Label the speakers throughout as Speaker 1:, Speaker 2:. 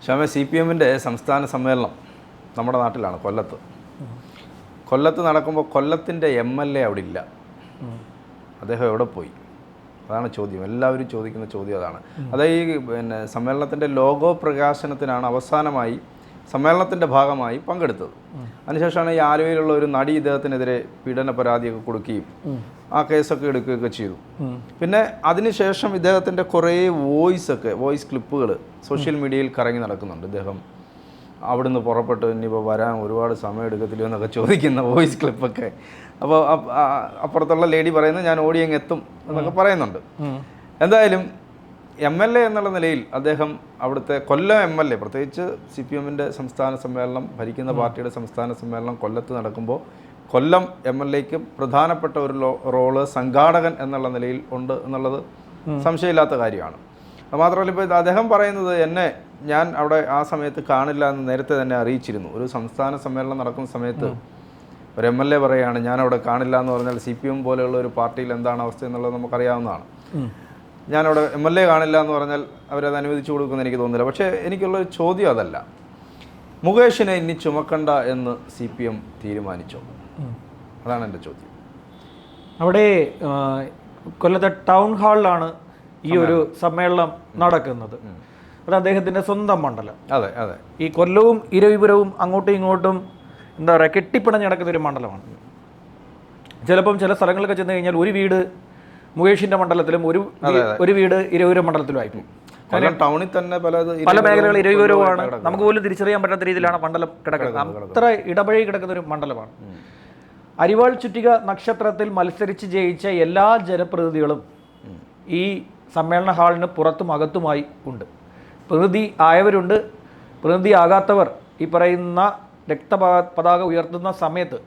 Speaker 1: ശ്യാമ, CPM-ൻ്റെ സംസ്ഥാന സമ്മേളനം നമ്മുടെ നാട്ടിലാണ്, കൊല്ലത്ത് നടക്കുമ്പോൾ കൊല്ലത്തിൻ്റെ MLA അവിടെ ഇല്ല. അദ്ദേഹം എവിടെ പോയി? അതാണ് ചോദ്യം. എല്ലാവരും ചോദിക്കുന്ന ചോദ്യം അതാണ്. അതായത് സമ്മേളനത്തിൻ്റെ ലോഗോ പ്രകാശനത്തിനാണ് അവസാനമായി സമ്മേളനത്തിൻ്റെ ഭാഗമായി പങ്കെടുത്തത്. അതിനുശേഷമാണ് ഈ ആലുവയിലുള്ള ഒരു നടി ഇദ്ദേഹത്തിനെതിരെ പീഡന പരാതിയൊക്കെ കൊടുക്കുകയും ആ കേസൊക്കെ എടുക്കുകയൊക്കെ ചെയ്തു. പിന്നെ അതിനുശേഷം ഇദ്ദേഹത്തിൻ്റെ കുറേ വോയിസ് ക്ലിപ്പുകൾ സോഷ്യൽ മീഡിയയിൽ കറങ്ങി നടക്കുന്നുണ്ട്. ഇദ്ദേഹം അവിടുന്ന് പുറപ്പെട്ട് ഇനിയിപ്പോൾ വരാൻ ഒരുപാട് സമയം എടുക്കത്തില്ലോ എന്നൊക്കെ ചോദിക്കുന്ന വോയിസ് ക്ലിപ്പൊക്കെ. അപ്പോൾ അപ്പുറത്തുള്ള ലേഡി പറയുന്നത് ഞാൻ ഓടിയങ്ങ് എത്തും എന്നൊക്കെ പറയുന്നുണ്ട്. എന്തായാലും MLA എന്നുള്ള നിലയിൽ അദ്ദേഹം അവിടുത്തെ കൊല്ലം MLA, പ്രത്യേകിച്ച് CPM-ൻ്റെ സംസ്ഥാന സമ്മേളനം, ഭരിക്കുന്ന പാർട്ടിയുടെ സംസ്ഥാന സമ്മേളനം കൊല്ലത്ത് നടക്കുമ്പോൾ കൊല്ലം MLA-ക്ക് പ്രധാനപ്പെട്ട ഒരു റോള് സംഘാടകൻ എന്നുള്ള നിലയിൽ ഉണ്ട് എന്നുള്ളത് സംശയമില്ലാത്ത കാര്യമാണ്. മാത്രമല്ല, ഇപ്പോൾ അദ്ദേഹം പറയുന്നത് ഞാൻ അവിടെ ആ സമയത്ത് കാണില്ല എന്ന് നേരത്തെ തന്നെ അറിയിച്ചിരുന്നു. ഒരു സംസ്ഥാന സമ്മേളനം നടക്കുന്ന സമയത്ത് ഒരു MLA പറയുകയാണ് ഞാൻ അവിടെ കാണില്ല എന്ന് പറഞ്ഞാൽ CPM പോലെയുള്ള ഒരു പാർട്ടിയിൽ എന്താണ് അവസ്ഥ എന്നുള്ളത് നമുക്കറിയാവുന്നതാണ്. ഞാനവിടെ MLA കാണില്ല എന്ന് പറഞ്ഞാൽ അവരത് അനുവദിച്ചു കൊടുക്കുമെന്ന് എനിക്ക് തോന്നുന്നില്ല. പക്ഷേ എനിക്കുള്ളൊരു ചോദ്യം അതല്ല, മുകേഷിനെ ഇനി ചുമക്കണ്ട എന്ന് CPM തീരുമാനിച്ചോ? അതാണ് എൻ്റെ ചോദ്യം.
Speaker 2: അവിടെ കൊല്ലത്തെ ടൗൺ ഹാളിലാണ് ഈ ഒരു സമ്മേളനം നടക്കുന്നത്. അത് അദ്ദേഹത്തിൻ്റെ സ്വന്തം മണ്ഡലം.
Speaker 1: അതെ അതെ.
Speaker 2: ഈ കൊല്ലവും ഇരവിപുരവും അങ്ങോട്ടും ഇങ്ങോട്ടും എന്താ പറയുക, കെട്ടിപ്പിണഞ്ഞ് നടക്കുന്ന ഒരു മണ്ഡലമാണ്. ചിലപ്പം ചില സ്ഥലങ്ങളൊക്കെ ചെന്ന് കഴിഞ്ഞാൽ ഒരു വീട് മുകേഷിൻ്റെ മണ്ഡലത്തിലും ഒരു വീട് ഇരവിപുരം മണ്ഡലത്തിലും ആയിരിക്കും.
Speaker 1: ടൗണിൽ തന്നെ
Speaker 2: പല മേഖലകൾ ഇരവിപുരവുമാണ്. നമുക്ക് പോലും തിരിച്ചറിയാൻ പറ്റാത്ത രീതിയിലാണ് മണ്ഡലം കിടക്കുന്നത്. അത്ര ഇടപഴകി കിടക്കുന്ന ഒരു മണ്ഡലമാണ്. അരിവാൾ ചുറ്റിക നക്ഷത്രത്തിൽ മത്സരിച്ച് ജയിച്ച എല്ലാ ജനപ്രതിനിധികളും ഈ സമ്മേളന ഹാളിന് പുറത്തും അകത്തുമായി ഉണ്ട്. പ്രതിനിധി ആയവരുണ്ട്, പ്രതിനിധി ആകാത്തവർ ഈ പറയുന്ന പതാക ഉയർത്തുന്ന സമയത്ത്,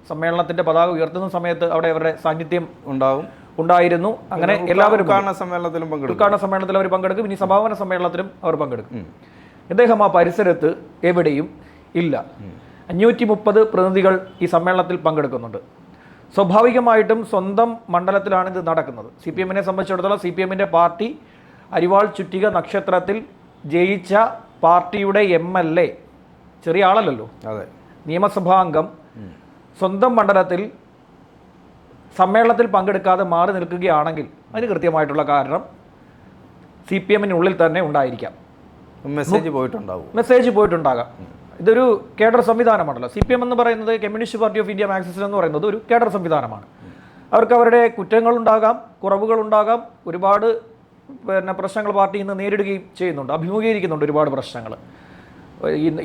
Speaker 2: സമ്മേളനത്തിൻ്റെ പതാക ഉയർത്തുന്ന സമയത്ത് അവിടെ അവരുടെ സാന്നിധ്യം ഉണ്ടായിരുന്നു. അങ്ങനെ എല്ലാവരും
Speaker 1: ഉദ്ഘാടന സമ്മേളനത്തിൽ
Speaker 2: അവർ പങ്കെടുക്കും. ഇനി സമാപന സമ്മേളനത്തിലും അവർ പങ്കെടുക്കും. അദ്ദേഹം ആ പരിസരത്ത് എവിടെയും ഇല്ല. 530 പ്രതിനിധികൾ ഈ സമ്മേളനത്തിൽ പങ്കെടുക്കുന്നുണ്ട്. സ്വാഭാവികമായിട്ടും സ്വന്തം മണ്ഡലത്തിലാണ് ഇത് നടക്കുന്നത്. CPM-നെ സംബന്ധിച്ചിടത്തോളം CPM-ൻ്റെ പാർട്ടി അരിവാൾ ചുറ്റിക നക്ഷത്രത്തിൽ ജയിച്ച പാർട്ടിയുടെ MLA, ചെറിയ ആളല്ലല്ലോ, നിയമസഭാ അംഗം സ്വന്തം മണ്ഡലത്തിൽ സമ്മേളനത്തിൽ പങ്കെടുക്കാതെ മാറി നിൽക്കുകയാണെങ്കിൽ അതിന് കൃത്യമായിട്ടുള്ള കാരണം CPM-നുള്ളിൽ തന്നെ ഉണ്ടായിരിക്കാം. മെസ്സേജ് പോയിട്ടുണ്ടാകാം. ഇതൊരു കേഡർ സംവിധാനമാണല്ലോ. CPM എന്ന് പറയുന്നത് communist party of India Marxist എന്ന് പറയുന്നത് ഒരു കേഡർ സംവിധാനമാണ്. അവർക്ക് അവരുടെ കുറ്റങ്ങളുണ്ടാകാം, കുറവുകളുണ്ടാകാം, ഒരുപാട് പ്രശ്നങ്ങൾ പാർട്ടി ഇന്ന് നേരിടുകയും ചെയ്യുന്നുണ്ട്, അഭിമുഖീകരിക്കുന്നുണ്ട് ഒരുപാട് പ്രശ്നങ്ങൾ.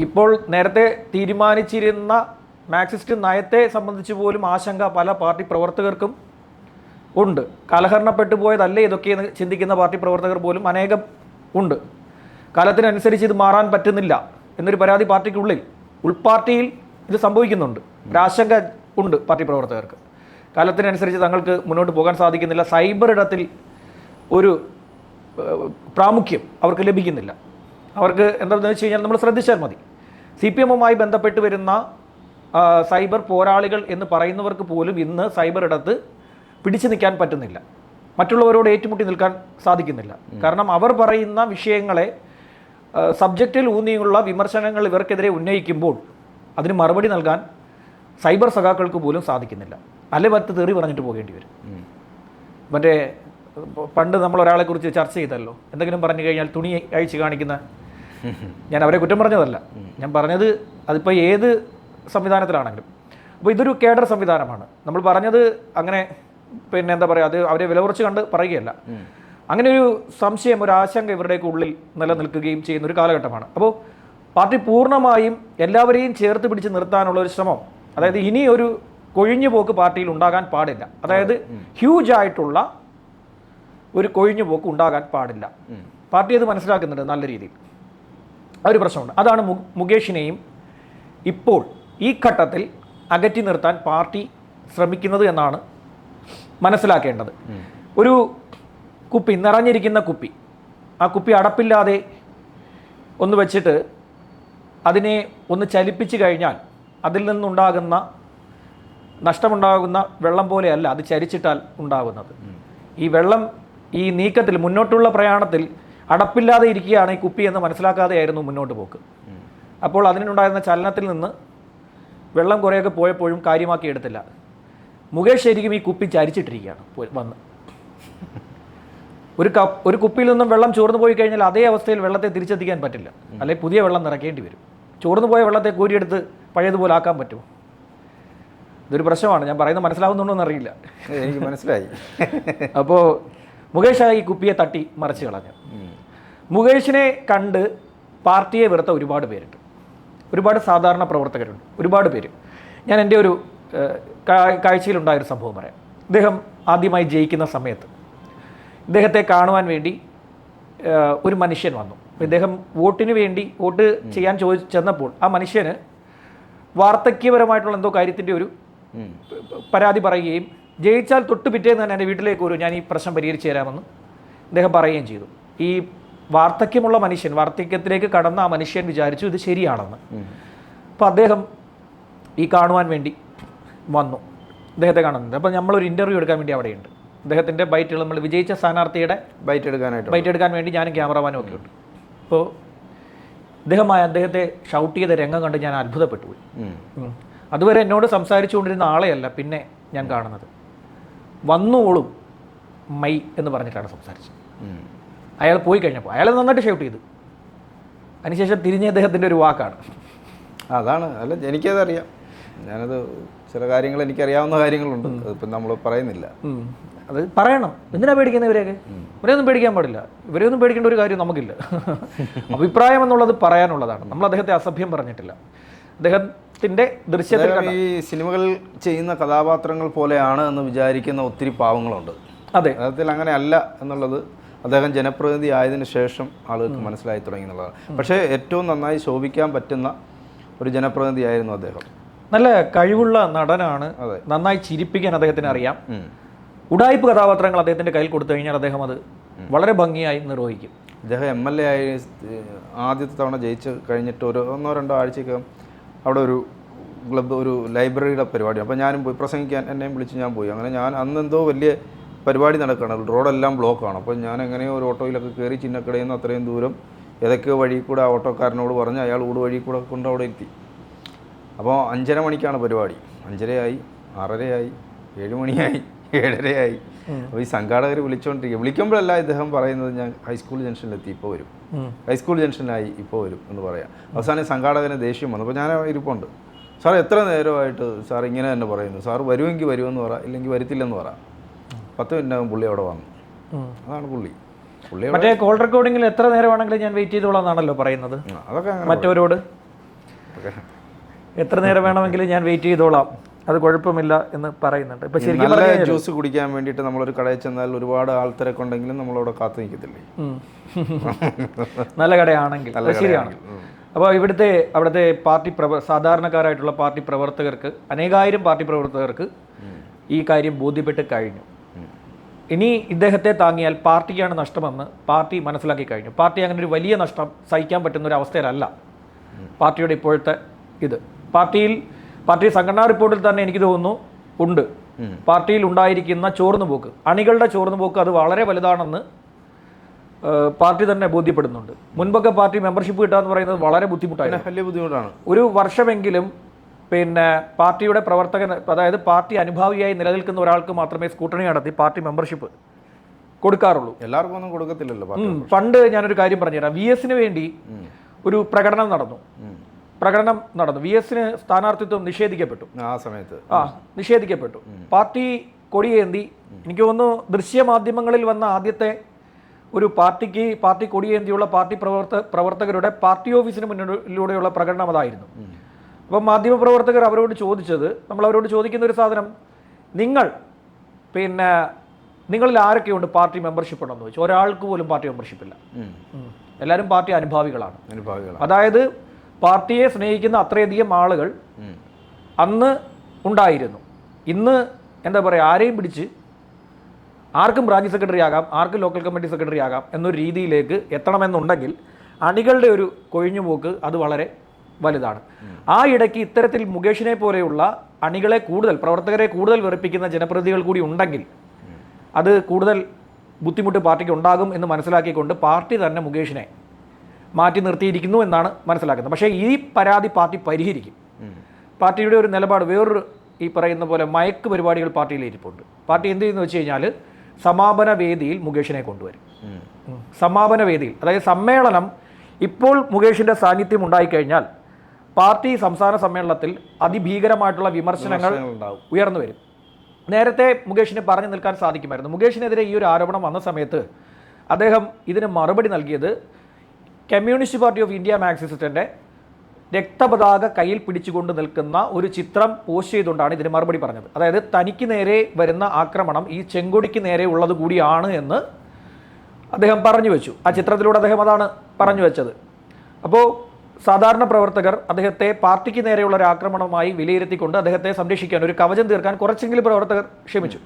Speaker 2: ഇപ്പോൾ നേരത്തെ തീരുമാനിച്ചിരുന്ന മാർക്സിസ്റ്റ് നയത്തെ സംബന്ധിച്ച് പോലും ആശങ്ക പല പാർട്ടി പ്രവർത്തകർക്കും ഉണ്ട്. കലഹരണപ്പെട്ടു പോയതല്ലേ ഇതൊക്കെയെന്ന് ചിന്തിക്കുന്ന പാർട്ടി പ്രവർത്തകർ പോലും അനേകം ഉണ്ട്. കാലത്തിനനുസരിച്ച് ഇത് മാറാൻ പറ്റുന്നില്ല എന്നൊരു പരാതി പാർട്ടിക്കുള്ളിൽ, ഉൾപാർട്ടിയിൽ ഇത് സംഭവിക്കുന്നുണ്ട്. ഒരാശങ്ക ഉണ്ട് പാർട്ടി പ്രവർത്തകർക്ക്. കാലത്തിനനുസരിച്ച് തങ്ങൾക്ക് മുന്നോട്ട് പോകാൻ സാധിക്കുന്നില്ല. സൈബർ ഇടത്തിൽ ഒരു പ്രാമുഖ്യം അവർക്ക് ലഭിക്കുന്നില്ല. അവർക്ക് എന്താണെന്ന് വെച്ച് കഴിഞ്ഞാൽ നമ്മൾ ശ്രദ്ധിച്ചാൽ മതി, CPM-മായി ബന്ധപ്പെട്ട് വരുന്ന സൈബർ പോരാളികൾ എന്ന് പറയുന്നവർക്ക് പോലും ഇന്ന് സൈബർ ഇടത്ത് പിടിച്ചു നിൽക്കാൻ പറ്റുന്നില്ല. മറ്റുള്ളവരോട് ഏറ്റുമുട്ടി നിൽക്കാൻ സാധിക്കുന്നില്ല. കാരണം അവർ പറയുന്ന വിഷയങ്ങളെ സബ്ജക്റ്റിൽ ഊന്നിയുള്ള വിമർശനങ്ങൾ ഇവർക്കെതിരെ ഉന്നയിക്കുമ്പോൾ അതിന് മറുപടി നൽകാൻ സൈബർ സഖാക്കൾക്ക് പോലും സാധിക്കുന്നില്ല. അല്ലെ മറ്റ് തെറി പറഞ്ഞിട്ട് പോകേണ്ടി വരും. മറ്റേ പണ്ട് നമ്മൾ ഒരാളെക്കുറിച്ച് ചർച്ച ചെയ്തല്ലോ, എന്തെങ്കിലും പറഞ്ഞു കഴിഞ്ഞാൽ തുണി അഴിച്ച് കാണിക്കുന്ന, ഞാൻ അവരെ കുറ്റം പറഞ്ഞതല്ല, ഞാൻ പറഞ്ഞത് അതിപ്പോൾ ഏത് സംവിധാനത്തിലാണെങ്കിലും. അപ്പോൾ ഇതൊരു കേഡർ സംവിധാനമാണ്. നമ്മൾ പറഞ്ഞത് അങ്ങനെ എന്താ പറയുക, അത് അവരെ വില കുറച്ച് കണ്ട് പറയുകയല്ല. അങ്ങനെ ഒരു സംശയം, ഒരു ആശങ്ക ഇവരുടെയൊക്കെ ഉള്ളിൽ നിലനിൽക്കുകയും ചെയ്യുന്ന ഒരു കാലഘട്ടമാണ്. അപ്പോൾ പാർട്ടി പൂർണ്ണമായും എല്ലാവരെയും ചേർത്ത് പിടിച്ച് നിർത്താനുള്ള ഒരു ശ്രമം, അതായത് ഇനി ഒരു കൊഴിഞ്ഞു പോക്ക് പാർട്ടിയിൽ ഉണ്ടാകാൻ പാടില്ല. അതായത് ഹ്യൂജ് ആയിട്ടുള്ള ഒരു കൊഴിഞ്ഞു പോക്ക് ഉണ്ടാകാൻ പാടില്ല. പാർട്ടി അത് മനസ്സിലാക്കുന്നുണ്ട് നല്ല രീതിയിൽ. ആ ഒരു പ്രശ്നമുണ്ട്. അതാണ് മുകേഷിനെയും ഇപ്പോൾ ഈ ഘട്ടത്തിൽ അകറ്റി നിർത്താൻ പാർട്ടി ശ്രമിക്കുന്നത് എന്നാണ് മനസ്സിലാക്കേണ്ടത്. ഒരു കുപ്പി, നിറഞ്ഞിരിക്കുന്ന കുപ്പി, ആ കുപ്പി അടപ്പില്ലാതെ ഒന്ന് വെച്ചിട്ട് അതിനെ ഒന്ന് ചലിപ്പിച്ച് കഴിഞ്ഞാൽ അതിൽ നിന്നുണ്ടാകുന്ന നഷ്ടമുണ്ടാകുന്ന വെള്ളം പോലെയല്ല അത് ചരിച്ചിട്ടാൽ ഉണ്ടാകുന്നത്. ഈ വെള്ളം ഈ നീക്കത്തിൽ, മുന്നോട്ടുള്ള പ്രയാണത്തിൽ അടപ്പില്ലാതെ ഇരിക്കുകയാണ് ഈ കുപ്പി എന്ന് മനസ്സിലാക്കാതെയായിരുന്നു മുന്നോട്ട് പോക്ക്. അപ്പോൾ അതിനുണ്ടായിരുന്ന ചലനത്തിൽ നിന്ന് വെള്ളം കുറേയൊക്കെ പോയപ്പോഴും കാര്യമാക്കി എടുത്തില്ല. മുകേഷ് ശരിക്കും ഈ കുപ്പി ചരിച്ചിട്ടിരിക്കുകയാണ് വന്ന്. ഒരു കുപ്പിയിൽ നിന്നും വെള്ളം ചോർന്നു പോയി കഴിഞ്ഞാൽ അതേ അവസ്ഥയിൽ വെള്ളത്തെ തിരിച്ചെത്തിക്കാൻ പറ്റില്ല, അല്ലെങ്കിൽ പുതിയ വെള്ളം നിറയ്ക്കേണ്ടി വരും. ചോർന്നു പോയ വെള്ളത്തെ കോരിയെടുത്ത് പഴയതുപോലെ ആക്കാൻ പറ്റുമോ? ഇതൊരു പ്രശ്നമാണ്. ഞാൻ പറയുന്നത് മനസ്സിലാവുന്നുണ്ടോ എന്നറിയില്ല.
Speaker 1: എനിക്ക് മനസ്സിലായി.
Speaker 2: അപ്പോൾ മുകേഷ് ഈ കുപ്പിയെ തട്ടി മറിച്ച് കളഞ്ഞു. മുകേഷിനെ കണ്ട് പാർട്ടിയെ വെറുത്ത ഒരുപാട് പേരുണ്ട്, ഒരുപാട് സാധാരണ പ്രവർത്തകരുണ്ട്, ഒരുപാട് പേര്. ഞാൻ എൻ്റെ ഒരു കാഴ്ചയിലുണ്ടായൊരു സംഭവം പറയാം. ഇദ്ദേഹം ആദ്യമായി ജയിക്കുന്ന സമയത്ത് ഇദ്ദേഹത്തെ കാണുവാൻ വേണ്ടി ഒരു മനുഷ്യൻ വന്നു. ഇദ്ദേഹം വോട്ടിന് വേണ്ടി വോട്ട് ചെയ്യാൻ ചെന്നപ്പോൾ ആ മനുഷ്യന് വാർദ്ധക്യപരമായിട്ടുള്ള എന്തോ കാര്യത്തിൻ്റെ ഒരു പരാതി പറയുകയും ജയിച്ചാൽ തൊട്ട് പിറ്റേന്ന് തന്നെ എൻ്റെ വീട്ടിലേക്ക് വരും, ഞാൻ ഈ പ്രശ്നം പരിഹരിച്ചു തരാമെന്ന് അദ്ദേഹം പറയുകയും ചെയ്തു. ഈ വാർദ്ധക്യമുള്ള മനുഷ്യൻ, വാർദ്ധക്യത്തിലേക്ക് കടന്ന ആ മനുഷ്യൻ വിചാരിച്ചു ഇത് ശരിയാണെന്ന്. അപ്പോൾ അദ്ദേഹം ഈ കാണുവാൻ വേണ്ടി വന്നു, അദ്ദേഹത്തെ കാണുന്നുണ്ട്. അപ്പോൾ നമ്മളൊരു ഇൻ്റർവ്യൂ എടുക്കാൻ വേണ്ടി അവിടെയുണ്ട്. അദ്ദേഹത്തിൻ്റെ ബൈറ്റുകൾ നമ്മൾ വിജയിച്ച സ്ഥാനാർത്ഥിയുടെ ബൈറ്റ് എടുക്കാൻ വേണ്ടി ഞാനും ക്യാമറമാനും ഒക്കെ ഉണ്ട്. അപ്പോൾ അദ്ദേഹത്തെ ഷൗട്ട് ചെയ്ത രംഗം കണ്ട് ഞാൻ അത്ഭുതപ്പെട്ടു പോയി. അതുവരെ എന്നോട് സംസാരിച്ചുകൊണ്ടിരുന്ന ആളെയല്ല പിന്നെ ഞാൻ കാണുന്നത്. വന്നോളും മൈ എന്ന് പറഞ്ഞിട്ടാണ് സംസാരിച്ചത്. അയാൾ പോയി കഴിഞ്ഞപ്പോൾ അയാൾ നന്നായിട്ട് ഷൗട്ട് ചെയ്തു. അതിനുശേഷം തിരിഞ്ഞ അദ്ദേഹത്തിൻ്റെ ഒരു വാക്കാണ്.
Speaker 1: അതാണ്. അല്ല, എനിക്കതറിയാം. ഞാനത് ചില കാര്യങ്ങൾ എനിക്കറിയാവുന്ന കാര്യങ്ങളുണ്ട്, അതിപ്പം നമ്മൾ പറയുന്നില്ല.
Speaker 2: അത് പറയണം. എന്തിനാ പേടിക്കുന്നത് ഇവരെയൊക്കെ? ഇവരെയൊന്നും പേടിക്കാൻ പാടില്ല. ഇവരെയൊന്നും പേടിക്കേണ്ട ഒരു കാര്യം നമുക്കില്ല. അഭിപ്രായം എന്നുള്ളത് പറയാനുള്ളതാണ്. നമ്മൾ അദ്ദേഹത്തെ അസഭ്യം പറഞ്ഞിട്ടില്ല. അദ്ദേഹത്തിൻ്റെ ദൃശ്യത്തിൽ
Speaker 1: ഈ സിനിമകൾ ചെയ്യുന്ന കഥാപാത്രങ്ങൾ പോലെയാണ് എന്ന് വിചാരിക്കുന്ന ഒത്തിരി പാവങ്ങളുണ്ട്.
Speaker 2: അതെ,
Speaker 1: അദ്ദേഹത്തിൽ അങ്ങനെ അല്ല എന്നുള്ളത് അദ്ദേഹം ജനപ്രതിനിധി ആയതിനു ശേഷം ആളുകൾക്ക് മനസ്സിലായി തുടങ്ങി എന്നുള്ളതാണ്. പക്ഷേ ഏറ്റവും നന്നായി ശോഭിക്കാൻ പറ്റുന്ന ഒരു ജനപ്രതിനിധിയായിരുന്നു അദ്ദേഹം.
Speaker 2: നല്ല കഴിവുള്ള നടനാണ്. നന്നായി ചിരിപ്പിക്കാൻ അദ്ദേഹത്തിന് അറിയാം. ഉഡായിപ്പ് കഥാപാത്രങ്ങൾ അദ്ദേഹത്തിൻ്റെ കയ്യിൽ കൊടുത്തു കഴിഞ്ഞാൽ അദ്ദേഹം അത് വളരെ ഭംഗിയായി നിർവഹിക്കും.
Speaker 1: അദ്ദേഹം MLA ആയി ആദ്യത്തെ തവണ ജയിച്ച് കഴിഞ്ഞിട്ട് ഒരു 1-2 ആഴ്ചയ്ക്കകം അവിടെ ഒരു ക്ലബ്ബ്, ഒരു ലൈബ്രറിയുടെ പരിപാടി. അപ്പോൾ ഞാനും പോയി പ്രസംഗിക്കാൻ, എന്നെയും വിളിച്ച് ഞാൻ പോയി. അങ്ങനെ ഞാൻ അന്നെന്തോ വലിയ പരിപാടി നടക്കുകയാണ്, റോഡെല്ലാം ബ്ലോക്കാണ്. അപ്പോൾ ഞാൻ എങ്ങനെയോ ഒരു ഓട്ടോയിലൊക്കെ കയറി ചിന്നക്കടയിൽ നിന്ന് അത്രയും ദൂരം ഏതൊക്കെയോ വഴി കൂടെ ആ ഓട്ടോക്കാരനോട് പറഞ്ഞ് അയാൾ വഴി കൂടെ കൊണ്ട് അവിടെ എത്തി. അപ്പോൾ 5:30 മണിക്കാണ് പരിപാടി. 5:30 6:30 7 മണിയായി 7:30. അപ്പോൾ ഈ സംഘാടകർ വിളിക്കുമ്പോഴല്ല ഇദ്ദേഹം പറയുന്നത് ഞാൻ ഹൈസ്കൂൾ ജംഗ്ഷനിലെത്തി, ഇപ്പോൾ വരും, ഹൈസ്കൂൾ ജംഗ്ഷനിലായി ഇപ്പോൾ വരും എന്ന് പറയാം. അവസാനം സംഘാടകന് ദേഷ്യം വന്നു. അപ്പോൾ ഞാൻ ഇരിപ്പുണ്ട്, സാർ എത്ര നേരമായിട്ട് സാർ ഇങ്ങനെ തന്നെ പറയുന്നു, സാർ വരുമെങ്കിൽ വരുമെന്ന് പറ, ഇല്ലെങ്കിൽ വരത്തില്ലെന്ന് പറ. 10 മിനിറ്റാകും പുള്ളി അവിടെ വന്നു. അതാണ് പുള്ളി.
Speaker 2: മറ്റേ കോൾ റെക്കോർഡിങ്ങിൽ എത്ര നേരമാണെങ്കിലും ഞാൻ വെയിറ്റ് ചെയ്തോളാം എന്നാണല്ലോ പറയുന്നത്.
Speaker 1: അതൊക്കെ
Speaker 2: മറ്റവരോട് എത്ര നേരം വേണമെങ്കിലും ഞാൻ വെയിറ്റ് ചെയ്തോളാം, അത് കുഴപ്പമില്ല എന്ന് പറയുന്നുണ്ട്. ഇപ്പൊ ശരിക്കും
Speaker 1: നല്ല ജ്യൂസ് കുടിക്കാൻ വേണ്ടിയിട്ട് നമ്മളൊരു കടയിൽ ചെന്നാൽ ഒരുപാട് ആൾത്തിരക്കുണ്ടെങ്കിലും നമ്മളവിടെ കാത്തു നിൽക്കത്തില്ലേ?
Speaker 2: നല്ല കടയാണെങ്കിൽ ശരിയാണ്. അപ്പോൾ അവിടുത്തെ പാർട്ടി സാധാരണക്കാരായിട്ടുള്ള പാർട്ടി പ്രവർത്തകർക്ക്, അനേകായിരം പാർട്ടി പ്രവർത്തകർക്ക് ഈ കാര്യം ബോധ്യപ്പെട്ട് കഴിഞ്ഞു. ഇനി ഇദ്ദേഹത്തെ താങ്ങിയാൽ പാർട്ടിക്കാണ് നഷ്ടമെന്ന് പാർട്ടി മനസ്സിലാക്കി കഴിഞ്ഞു. പാർട്ടി അങ്ങനെ ഒരു വലിയ നഷ്ടം സഹിക്കാൻ പറ്റുന്ന ഒരു അവസ്ഥയിലല്ല പാർട്ടിയുടെ ഇപ്പോഴത്തെ ഇത്. പാർട്ടി സംഘടനാ റിപ്പോർട്ടിൽ തന്നെ എനിക്ക് തോന്നുന്നു ഉണ്ട്, പാർട്ടിയിൽ ഉണ്ടായിരിക്കുന്ന ചോർന്നുപോക്ക്, അണികളുടെ ചോർന്നുപോക്ക് അത് വളരെ വലുതാണെന്ന് പാർട്ടി തന്നെ ബോധ്യപ്പെടുന്നുണ്ട്. മുൻപൊക്കെ പാർട്ടി മെമ്പർഷിപ്പ് കിട്ടുക എന്ന് പറയുന്നത് വളരെ ബുദ്ധിമുട്ടായിരുന്നു,
Speaker 1: വലിയ ബുദ്ധിമുട്ടാണ്.
Speaker 2: ഒരു വർഷമെങ്കിലും പാർട്ടിയുടെ പ്രവർത്തകൻ, അതായത് പാർട്ടി അനുഭാവിയായി നിലനിൽക്കുന്ന ഒരാൾക്ക് മാത്രമേ സ്കൂട്ടണി നടത്തി പാർട്ടി മെമ്പർഷിപ്പ് കൊടുക്കാറുള്ളൂ.
Speaker 1: എല്ലാവർക്കും ഒന്നും കൊടുക്കത്തില്ലല്ലോ.
Speaker 2: പണ്ട് ഞാനൊരു കാര്യം പറഞ്ഞുതരാം. VS വേണ്ടി ഒരു പ്രകടനം നടന്നു. VS സ്ഥാനാർത്ഥിത്വം നിഷേധിക്കപ്പെട്ടു. ആ സമയത്ത് നിഷേധിക്കപ്പെട്ടു. പാർട്ടി കൊടിയേന്തി, എനിക്ക് തോന്നുന്നു ദൃശ്യമാധ്യമങ്ങളിൽ വന്ന ആദ്യത്തെ ഒരു പാർട്ടി കൊടിയേന്തിയുള്ള പാർട്ടി പ്രവർത്തകരുടെ പാർട്ടി ഓഫീസിന് മുന്നിലൂടെയുള്ള പ്രകടനം അതായിരുന്നു. അപ്പം മാധ്യമപ്രവർത്തകർ അവരോട് ചോദിച്ചത്, നമ്മൾ അവരോട് ചോദിക്കുന്ന ഒരു സാധനം, നിങ്ങളിൽ ആരൊക്കെയുണ്ട് പാർട്ടി മെമ്പർഷിപ്പ് ഉണ്ടെന്ന് ചോദിച്ചു. ഒരാൾക്ക് പോലും പാർട്ടി മെമ്പർഷിപ്പ് ഇല്ല. എല്ലാവരും പാർട്ടി അനുഭാവികളാണ്. അതായത് പാർട്ടിയെ സ്നേഹിക്കുന്ന അത്രയധികം ആളുകൾ അന്ന് ഉണ്ടായിരുന്നു. ഇന്ന് എന്താ പറയുക, ആരെയും പിടിച്ച് ആർക്കും ബ്രാഞ്ച് സെക്രട്ടറി ആകാം, ആർക്കും ലോക്കൽ കമ്മിറ്റി സെക്രട്ടറി ആകാം എന്നൊരു രീതിയിലേക്ക് എത്തണമെന്നുണ്ടെങ്കിൽ അണികളുടെ ഒരു കൊഴിഞ്ഞുപോക്ക് അത് വളരെ വലുതാണ്. ആ ഇടയ്ക്ക് ഇത്തരത്തിൽ മുകേഷിനെ പോലെയുള്ള അണികളെ കൂടുതൽ, പ്രവർത്തകരെ കൂടുതൽ വെറുപ്പിക്കുന്ന ജനപ്രതിനിധികൾ കൂടി ഉണ്ടെങ്കിൽ അത് കൂടുതൽ ബുദ്ധിമുട്ട് പാർട്ടിക്ക് ഉണ്ടാകും എന്ന് മനസ്സിലാക്കിക്കൊണ്ട് പാർട്ടി തന്നെ മുകേഷിനെ മാറ്റി നിർത്തിയിരിക്കുന്നു എന്നാണ് മനസ്സിലാക്കുന്നത്. പക്ഷേ ഈ പരാതി പാർട്ടി പരിഹരിക്കും. പാർട്ടിയുടെ ഒരു നിലപാട് വേറൊരു ഈ പറയുന്ന പോലെ മയക്ക് പരിപാടികൾ പാർട്ടിയിൽ ഇരിപ്പുണ്ട്. പാർട്ടി എന്ത് ചെയ്യുന്നു വെച്ച് കഴിഞ്ഞാൽ സമാപന വേദിയിൽ മുകേഷിനെ കൊണ്ടുവരും. സമാപന വേദിയിൽ, അതായത് സമ്മേളനം ഇപ്പോൾ മുകേഷിൻ്റെ സാന്നിധ്യം ഉണ്ടായിക്കഴിഞ്ഞാൽ പാർട്ടി സംസ്ഥാന സമ്മേളനത്തിൽ അതിഭീകരമായിട്ടുള്ള വിമർശനങ്ങൾ ഉയർന്നു വരും. നേരത്തെ മുകേഷിനെ പറഞ്ഞു നിൽക്കാൻ സാധിക്കുമായിരുന്നു. മുകേഷിനെതിരെ ഈ ഒരു ആരോപണം വന്ന സമയത്ത് അദ്ദേഹം ഇതിന് മറുപടി നൽകിയത് കമ്മ്യൂണിസ്റ്റ് പാർട്ടി ഓഫ് ഇന്ത്യ മാർക്സിസ്റ്റിൻ്റെ രക്തപതാക കയ്യിൽ പിടിച്ചുകൊണ്ട് നിൽക്കുന്ന ഒരു ചിത്രം പോസ്റ്റ് ചെയ്തുകൊണ്ടാണ് ഇതിന് മറുപടി പറഞ്ഞത്. അതായത് തനിക്ക് നേരെ വരുന്ന ആക്രമണം ഈ ചെങ്കൊടിക്ക് നേരെ ഉള്ളത് കൂടിയാണ് എന്ന് അദ്ദേഹം പറഞ്ഞു വെച്ചു. ആ ചിത്രത്തിലൂടെ അദ്ദേഹം അതാണ് പറഞ്ഞു വെച്ചത്. അപ്പോൾ സാധാരണ പ്രവർത്തകർ അദ്ദേഹത്തെ പാർട്ടിക്ക് നേരെയുള്ള ഒരു ആക്രമണമായി വിലയിരുത്തിക്കൊണ്ട് അദ്ദേഹത്തെ സംരക്ഷിക്കാൻ, ഒരു കവചം തീർക്കാൻ കുറച്ചെങ്കിലും പ്രവർത്തകർ ശ്രമിച്ചു.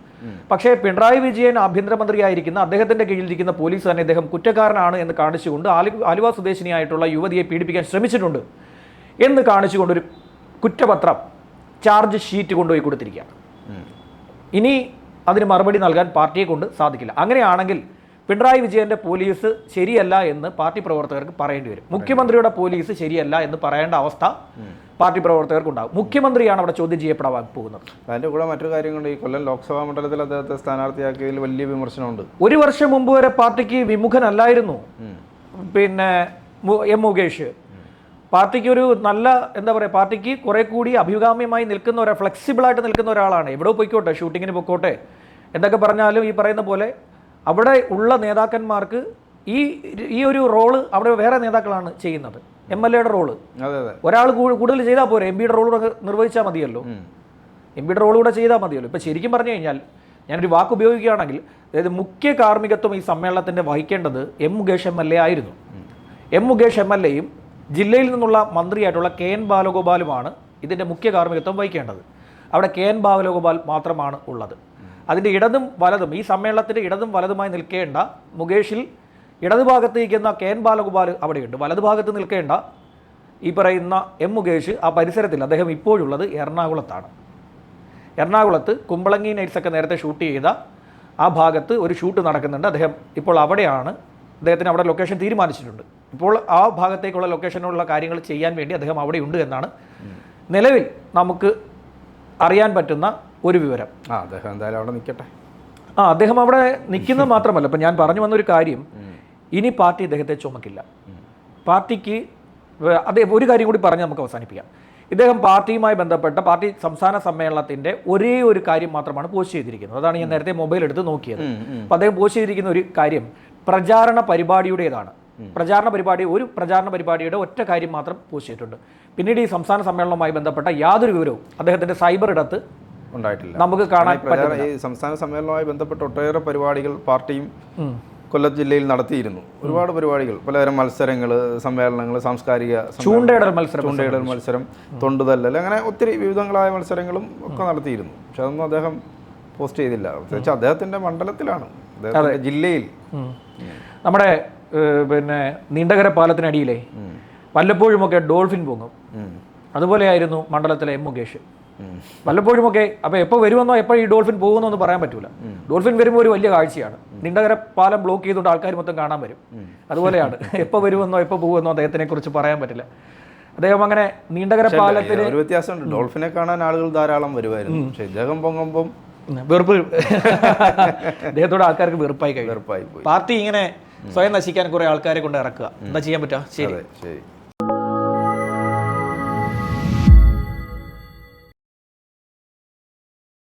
Speaker 2: പക്ഷേ പിണറായി വിജയൻ ആഭ്യന്തരമന്ത്രിയായിരിക്കുന്ന അദ്ദേഹത്തിൻ്റെ കീഴിലിരിക്കുന്ന പോലീസ് തന്നെ ഇദ്ദേഹം കുറ്റക്കാരനാണ് എന്ന് കാണിച്ചുകൊണ്ട് ആലുവ സ്വദേശിനിയായിട്ടുള്ള യുവതിയെ പീഡിപ്പിക്കാൻ ശ്രമിച്ചിട്ടുണ്ട് എന്ന് കാണിച്ചുകൊണ്ടൊരു കുറ്റപത്രം, ചാർജ് ഷീറ്റ് കൊണ്ടുപോയി കൊടുത്തിരിക്കുകയാണ്. ഇനി അതിന് മറുപടി നൽകാൻ പാർട്ടിയെ കൊണ്ട് സാധിക്കില്ല. അങ്ങനെയാണെങ്കിൽ പിണറായി വിജയൻ്റെ പോലീസ് ശരിയല്ല എന്ന് പാർട്ടി പ്രവർത്തകർക്ക് പറയേണ്ടി വരും. മുഖ്യമന്ത്രിയുടെ പോലീസ് ശരിയല്ല എന്ന് പറയേണ്ട അവസ്ഥ പാർട്ടി പ്രവർത്തകർക്കുണ്ടാകും. മുഖ്യമന്ത്രിയാണ് അവിടെ ചോദ്യം ചെയ്യപ്പെടാൻ പോകുന്നത്.
Speaker 1: അതിൻ്റെ കൂടെ മറ്റൊരു കാര്യം കൊണ്ട് ഈ കൊല്ലം ലോക്സഭാ മണ്ഡലത്തിൽ അദ്ദേഹത്തെ സ്ഥാനാർത്ഥിയാക്കിയതിൽ വലിയ വിമർശനമുണ്ട്.
Speaker 2: ഒരു വർഷം മുമ്പ് വരെ പാർട്ടിക്ക് വിമുഖനല്ലായിരുന്നു പിന്നെ എം മുകേഷ്. പാർട്ടിക്ക് ഒരു നല്ല എന്താ പറയുക, പാർട്ടിക്ക് കുറെ കൂടി അഭികാമ്യമായി നിൽക്കുന്ന ഫ്ലെക്സിബിളായിട്ട് നിൽക്കുന്ന ഒരാളാണ്. എവിടെ പോയിക്കോട്ടെ, ഷൂട്ടിങ്ങിന് പോയിക്കോട്ടെ, എന്തൊക്കെ പറഞ്ഞാലും ഈ പറയുന്ന പോലെ അവിടെ ഉള്ള നേതാക്കന്മാർക്ക് ഈ ഒരു റോള് അവിടെ വേറെ നേതാക്കളാണ് ചെയ്യുന്നത്. MLA യുടെ റോള് ഒരാൾ കൂടുതൽ ചെയ്താൽ പോരെ, MP യുടെ റോൾ നിർവഹിച്ചാൽ മതിയല്ലോ. MP യുടെ റോൾ കൂടെ ചെയ്താൽ മതിയല്ലോ. ഇപ്പം ശരിക്കും പറഞ്ഞു കഴിഞ്ഞാൽ ഞാനൊരു വാക്ക് ഉപയോഗിക്കുകയാണെങ്കിൽ, അതായത് മുഖ്യ കാർമ്മികത്വം ഈ സമ്മേളനത്തിൻ്റെ വഹിക്കേണ്ടത് എം മുകേഷ് MLA ആയിരുന്നു. എം മുകേഷ് MLA-യും ജില്ലയിൽ നിന്നുള്ള മന്ത്രിയായിട്ടുള്ള KN ബാലഗോപാലുമാണ് ഇതിൻ്റെ മുഖ്യ കാർമ്മികത്വം വഹിക്കേണ്ടത്. അവിടെ KN ബാലഗോപാൽ മാത്രമാണ് ഉള്ളത്. അതിൻ്റെ ഇടതും വലതും, ഈ സമ്മേളനത്തിൻ്റെ ഇടതും വലതുമായി നിൽക്കേണ്ട മുകേഷിൽ ഇടതുഭാഗത്ത് നിൽക്കുന്ന KN ബാലഗോപാൽ അവിടെയുണ്ട്. വലതുഭാഗത്ത് നിൽക്കേണ്ട ഈ പറയുന്ന എം മുകേഷ് ആ പരിസരത്തിൽ, അദ്ദേഹം ഇപ്പോഴുള്ളത് എറണാകുളത്താണ്. എറണാകുളത്ത് കുമ്പളങ്ങി നൈറ്റ്സൊക്കെ നേരത്തെ ഷൂട്ട് ചെയ്ത ആ ഭാഗത്ത് ഒരു ഷൂട്ട് നടക്കുന്നുണ്ട്. അദ്ദേഹം ഇപ്പോൾ അവിടെയാണ്. അദ്ദേഹത്തിന് അവിടെ ലൊക്കേഷൻ തീരുമാനിച്ചിട്ടുണ്ട്. ഇപ്പോൾ ആ ഭാഗത്തേക്കുള്ള ലൊക്കേഷനുള്ള കാര്യങ്ങൾ ചെയ്യാൻ വേണ്ടി അദ്ദേഹം അവിടെ ഉണ്ട് എന്നാണ് നിലവിൽ നമുക്ക് അറിയാൻ പറ്റുന്ന ഒരു വിവരം.
Speaker 1: അദ്ദേഹം എന്തായാലും അവിടെ നിൽക്കട്ടെ.
Speaker 2: അദ്ദേഹം അവിടെ നിൽക്കുന്നത് മാത്രമല്ല, ഇപ്പം ഞാൻ പറഞ്ഞു വന്നൊരു കാര്യം, ഇനി പാർട്ടി അദ്ദേഹത്തെ ചുമക്കില്ല. പാർട്ടിക്ക് ഒരു കാര്യം കൂടി പറഞ്ഞ് നമുക്ക് അവസാനിപ്പിക്കാം. ഇദ്ദേഹം പാർട്ടിയുമായി ബന്ധപ്പെട്ട പാർട്ടി സംസ്ഥാന സമ്മേളനത്തിൻ്റെ ഒരേ ഒരു കാര്യം മാത്രമാണ് പോസ്റ്റ് ചെയ്തിരിക്കുന്നത്. അതാണ് ഞാൻ നേരത്തെ മൊബൈൽ എടുത്ത് നോക്കിയത്. അപ്പോൾ അദ്ദേഹം പോസ്റ്റ് ചെയ്തിരിക്കുന്ന ഒരു കാര്യം പ്രചാരണ പരിപാടിയുടേതാണ്. ഒരു പ്രചാരണ പരിപാടിയുടെ ഒറ്റ കാര്യം മാത്രം പോസ്റ്റ് ചെയ്തിട്ടുണ്ട്. പിന്നീട് ഈ സംസ്ഥാന സമ്മേളനവുമായി ബന്ധപ്പെട്ട യാതൊരു വിവരവും അദ്ദേഹത്തിൻ്റെ സൈബർ ഇടത്ത്
Speaker 1: ഉണ്ടായിട്ടില്ല,
Speaker 2: നമുക്ക് കാണാൻ പറ്റില്ല.
Speaker 1: ഈ സംസ്ഥാന സമ്മേളനവുമായി ബന്ധപ്പെട്ട ഒട്ടേറെ പരിപാടികൾ പാർട്ടിയും കൊല്ലം ജില്ലയിൽ നടത്തിയിരുന്നു. ഒരുപാട് പരിപാടികൾ, പലതരം മത്സരങ്ങൾ, സമ്മേളനങ്ങൾ, സാംസ്കാരിക
Speaker 2: ചൂണ്ടയിടൽ
Speaker 1: മത്സരം, തൊണ്ടുതല്ലൽ, അങ്ങനെ ഒത്തിരി വിവിധങ്ങളായ മത്സരങ്ങളും ഒക്കെ നടത്തിയിരുന്നു. പക്ഷെ അതൊന്നും അദ്ദേഹം പോസ്റ്റ് ചെയ്തില്ല. പ്രത്യേകിച്ച് അദ്ദേഹത്തിൻ്റെ മണ്ഡലത്തിലാണ്, അദ്ദേഹത്തിൻ്റെ ജില്ലയിൽ.
Speaker 2: നമ്മുടെ പിന്നെ നീണ്ടകര പാലത്തിനടിയിലെ വല്ലപ്പോഴുമൊക്കെ ഡോൾഫിൻ പൊങ്ങും. അതുപോലെയായിരുന്നു മണ്ഡലത്തിലെ എം മുകേഷ്. വല്ലപ്പോഴുമൊക്കെ അപ്പോൾ എപ്പോൾ വരുമെന്നോ എപ്പോൾ ഈ ഡോൾഫിൻ പോകുന്നോ എന്ന് പറയാൻ പറ്റൂല. ഡോൾഫിൻ വരുമ്പോൾ ഒരു വലിയ കാഴ്ചയാണ്. നീണ്ടകര പാലം ബ്ലോക്ക് ചെയ്തുകൊണ്ട് ആൾക്കാർ മൊത്തം കാണാൻ വരും. അതുപോലെയാണ്, എപ്പോൾ വരുമെന്നോ എപ്പോൾ പോകുമെന്നോ അദ്ദേഹത്തിനെ കുറിച്ച് പറയാൻ പറ്റില്ല. അദ്ദേഹം അങ്ങനെ നീണ്ടകര പാലത്തിന്
Speaker 1: ഒരു വ്യത്യാസമുണ്ട്. ഡോൾഫിനെ കാണാൻ ആളുകൾ ധാരാളം വരുമായിരുന്നു. പക്ഷേ ഇദ്ദേഹം പൊങ്ങുമ്പം
Speaker 2: വെറുപ്പ്, അദ്ദേഹത്തോട് ആൾക്കാർക്ക് വെറുപ്പായി കഴിഞ്ഞു. പാർട്ടി ഇങ്ങനെ സ്വയം നശിക്കാൻ കുറെ ആൾക്കാരെ കൊണ്ട് ഇറക്കുക. എന്താ ചെയ്യാൻ പറ്റുക? ശരി.